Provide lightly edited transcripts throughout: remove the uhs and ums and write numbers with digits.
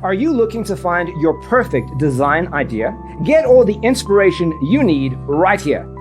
Are you looking to find your perfect design idea? Get all the inspiration you need right here.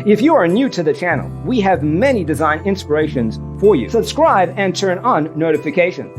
If you are new to the channel, we have many design inspirations for you. Subscribe and turn on notifications.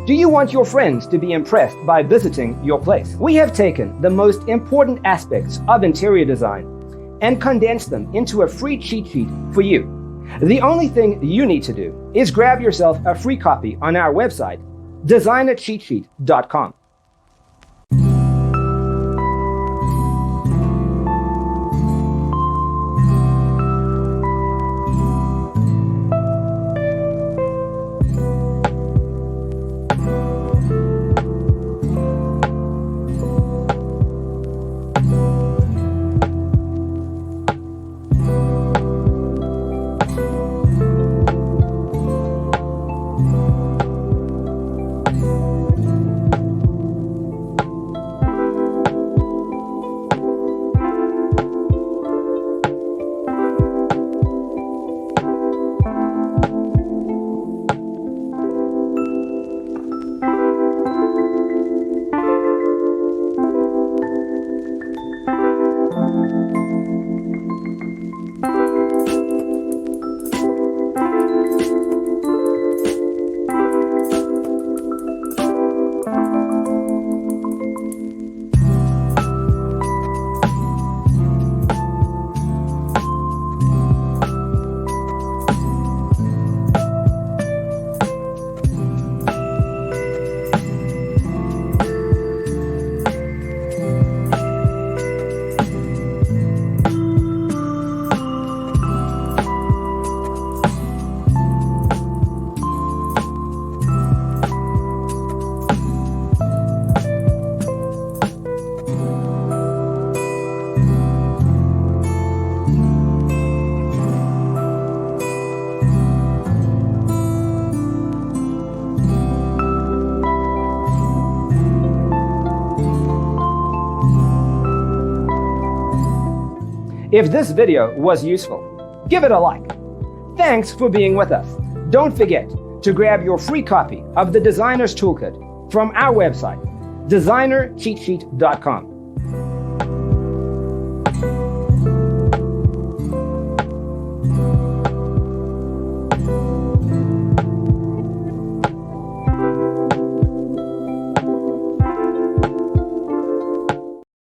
Do you want your friends to be impressed by visiting your place? We have taken the most important aspects of interior design and condensed them into a free cheat sheet for you. The only thing you need to do is grab yourself a free copy on our website, designercheatsheet.com. If this video was useful, give it a like. Thanks for being with us. Don't forget to grab your free copy of the Designer's Toolkit from our website, designercheatsheet.com.